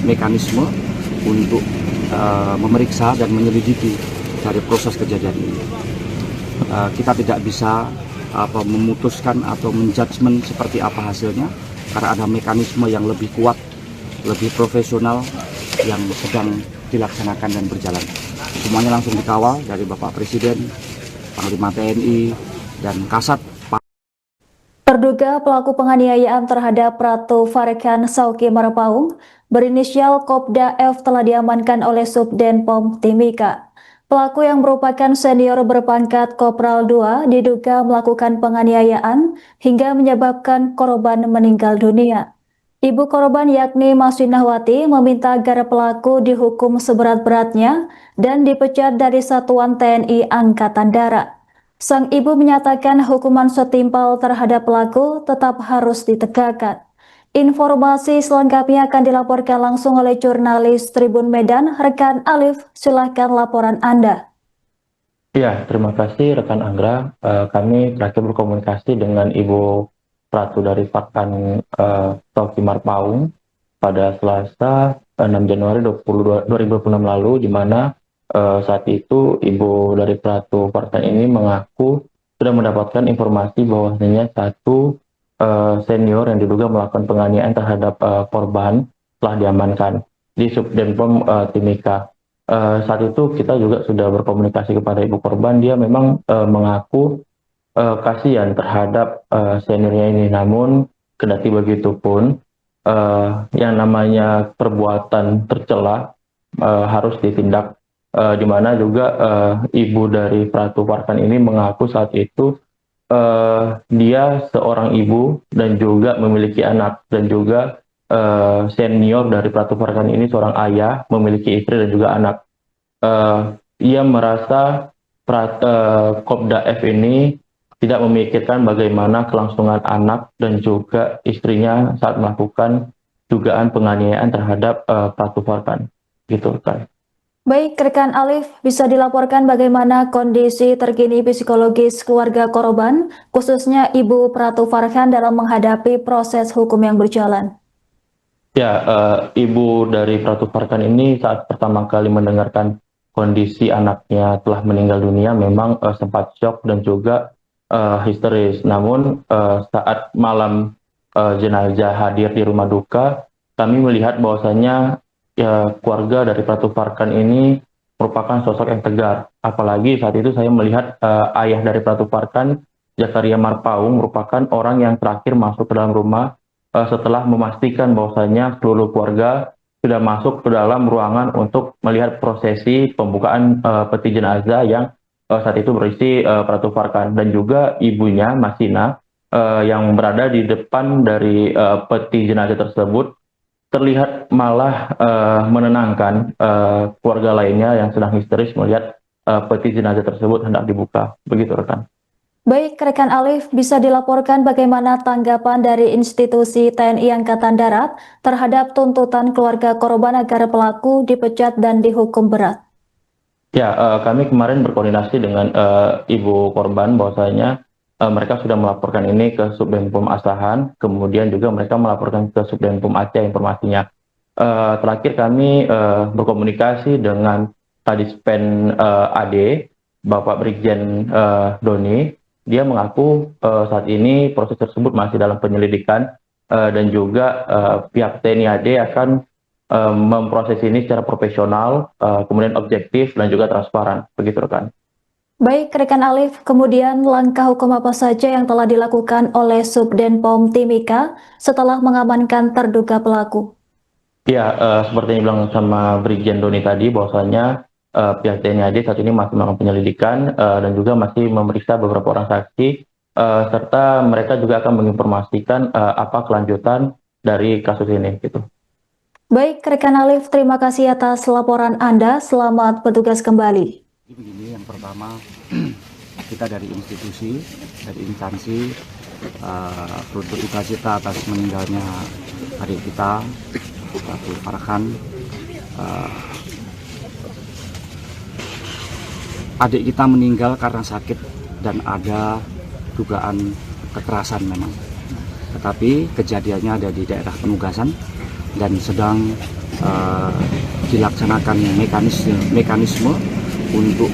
mekanisme untuk memeriksa dan menyelidiki dari proses kejadian ini. Kita tidak bisa memutuskan atau menjudgment seperti apa hasilnya, karena ada mekanisme yang lebih kuat, lebih profesional yang sedang dilaksanakan dan berjalan. Semuanya langsung dikawal dari Bapak Presiden, Panglima TNI, dan Kasat. Terduga pelaku penganiayaan terhadap Pratu Farkan Sauki Marapaung berinisial Kopda F telah diamankan oleh Subden Pom Timika. Pelaku yang merupakan senior berpangkat Kopral 2 diduga melakukan penganiayaan hingga menyebabkan korban meninggal dunia. Ibu korban yakni Masinahwati meminta agar pelaku dihukum seberat-beratnya dan dipecat dari Satuan TNI Angkatan Darat. Sang ibu menyatakan hukuman setimpal terhadap pelaku tetap harus ditegakkan. Informasi selengkapnya akan dilaporkan langsung oleh jurnalis Tribun Medan, rekan Alif. Silahkan laporan Anda. Ya, terima kasih rekan Anggra. Kami terakhir berkomunikasi dengan Ibu Pratu dari Farkan Sauki Marapaung pada Selasa 6 Januari 2026 lalu, di mana saat itu ibu dari Pratu Farkan ini mengaku sudah mendapatkan informasi bahwasanya satu senior yang diduga melakukan penganiayaan terhadap korban telah diamankan di Subdenpom Timika. Saat itu kita juga sudah berkomunikasi kepada ibu korban. Dia memang mengaku kasihan terhadap seniornya ini, namun kendati begitu pun yang namanya perbuatan tercela harus ditindak. Di mana juga ibu dari Pratu Farkan ini mengaku saat itu dia seorang ibu dan juga memiliki anak, dan juga senior dari Pratu Farkan ini seorang ayah, memiliki istri dan juga anak. Ia merasa Kopda F ini tidak memikirkan bagaimana kelangsungan anak dan juga istrinya saat melakukan dugaan penganiayaan terhadap Pratu Farkan, gitu kan. Baik, rekan Alif, bisa dilaporkan bagaimana kondisi terkini psikologis keluarga korban, khususnya Ibu Pratu Farkan dalam menghadapi proses hukum yang berjalan? Ya, ibu dari Pratu Farkan ini saat pertama kali mendengarkan kondisi anaknya telah meninggal dunia memang sempat shock dan juga histeris. Namun saat malam jenazah hadir di rumah duka, kami melihat bahwasanya keluarga dari Pratu Farkan ini merupakan sosok yang tegar. Apalagi saat itu saya melihat ayah dari Pratu Farkan, Zakaria Marapaung, merupakan orang yang terakhir masuk ke dalam rumah setelah memastikan bahwasanya seluruh keluarga sudah masuk ke dalam ruangan untuk melihat prosesi pembukaan peti jenazah yang saat itu berisi Pratu Farkan, dan juga ibunya Masina yang berada di depan dari peti jenazah tersebut terlihat malah menenangkan keluarga lainnya yang sedang histeris melihat peti jenazah tersebut hendak dibuka. Begitu rekan. Baik, rekan Alif, bisa dilaporkan bagaimana tanggapan dari institusi TNI Angkatan Darat terhadap tuntutan keluarga korban agar pelaku dipecat dan dihukum berat? Ya, kami kemarin berkoordinasi dengan ibu korban bahwasanya mereka sudah melaporkan ini ke Subdenpom Asahan, kemudian juga mereka melaporkan ke Subdenpom Aceh informasinya. Terakhir kami berkomunikasi dengan Kadispen AD, Bapak Brigjen Doni. Dia mengaku saat ini proses tersebut masih dalam penyelidikan dan juga pihak TNI AD akan memproses ini secara profesional, kemudian objektif dan juga transparan. Begitu rekan. Baik, rekan Alif, kemudian langkah hukum apa saja yang telah dilakukan oleh Subdenpom Timika setelah mengamankan terduga pelaku? Ya, seperti yang bilang sama Brigjen Doni tadi, bahwasanya pihak TNI AD saat ini masih melakukan penyelidikan dan juga masih memeriksa beberapa orang saksi, serta mereka juga akan menginformasikan apa kelanjutan dari kasus ini. Gitu. Baik, rekan Alif, terima kasih atas laporan Anda. Selamat bertugas kembali. Begini, yang pertama kita dari institusi, dari instansi beruntuk duka cita atas meninggalnya adik kita Pratu Farkan. Adik kita meninggal karena sakit dan ada dugaan kekerasan memang, tetapi kejadiannya ada di daerah penugasan dan sedang dilaksanakan mekanisme untuk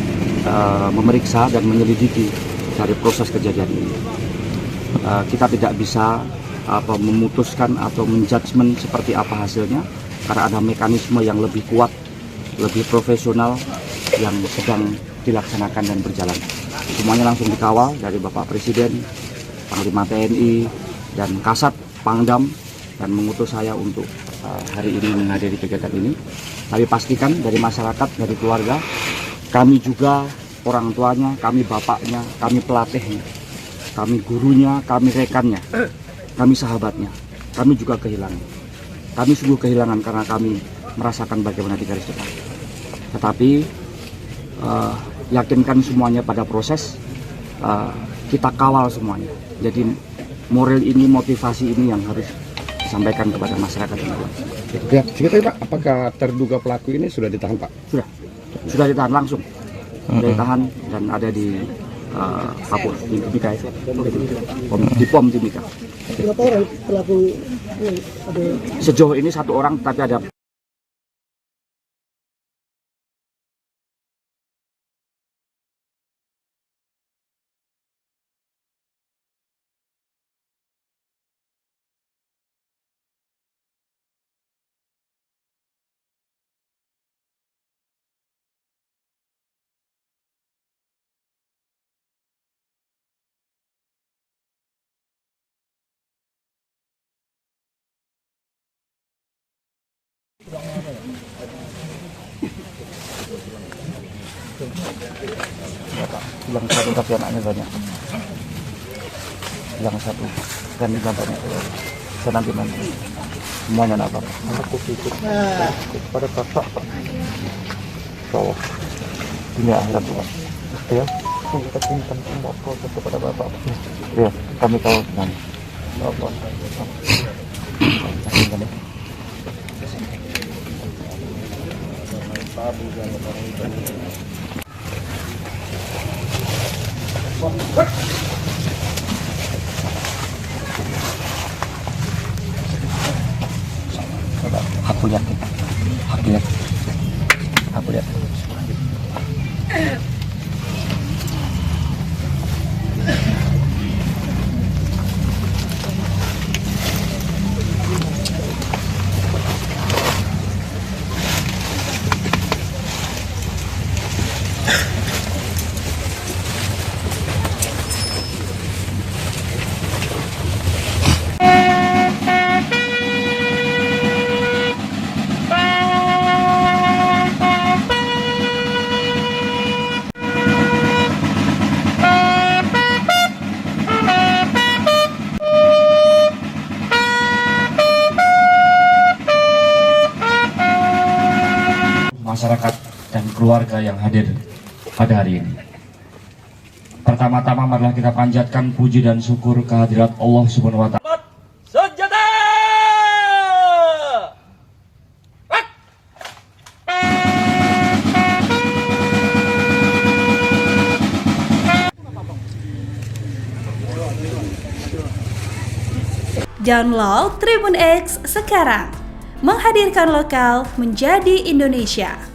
memeriksa dan menyelidiki dari proses kejadian ini. Kita tidak bisa memutuskan atau menjudgment seperti apa hasilnya karena ada mekanisme yang lebih kuat, lebih profesional yang sedang dilaksanakan dan berjalan. Semuanya langsung dikawal dari Bapak Presiden, Panglima TNI, dan Kasat Pangdam, dan mengutus saya untuk hari ini menghadiri kegiatan ini. Tapi pastikan dari masyarakat, dari keluarga, kami juga orang tuanya, kami bapaknya, kami pelatihnya, kami gurunya, kami rekannya, kami sahabatnya, kami juga kehilangan. Kami sungguh kehilangan karena kami merasakan bagaimana di garis depan. Tetapi yakinkan semuanya pada proses, kita kawal semuanya. Jadi moral ini, motivasi ini yang harus disampaikan kepada masyarakat yang luas. Ya, cerita Pak, apakah terduga pelaku ini sudah ditahan Pak? Sudah ditahan langsung, sudah ditahan dan ada di Kapol di Timika, di POM Timika. Berapa orang pelaku ini ada? Sejauh ini 1 orang, tapi ada yang 1 tapi anaknya banyak, yang 1 dan yang banyak. Saya nanti semuanya apa? Aku ikut pada kakak bawah ini akhirat Tuhan. Ya, kita simpan semua proses kepada Bapak. Ya, kami tahu dengan Bapak. Aku lihat. Masyarakat dan keluarga yang hadir pada hari ini. Pertama-tama marilah kita panjatkan puji dan syukur kehadirat Allah Subhanahu wa Ta'ala. Senjata! Download Tribun X sekarang, menghadirkan lokal menjadi Indonesia.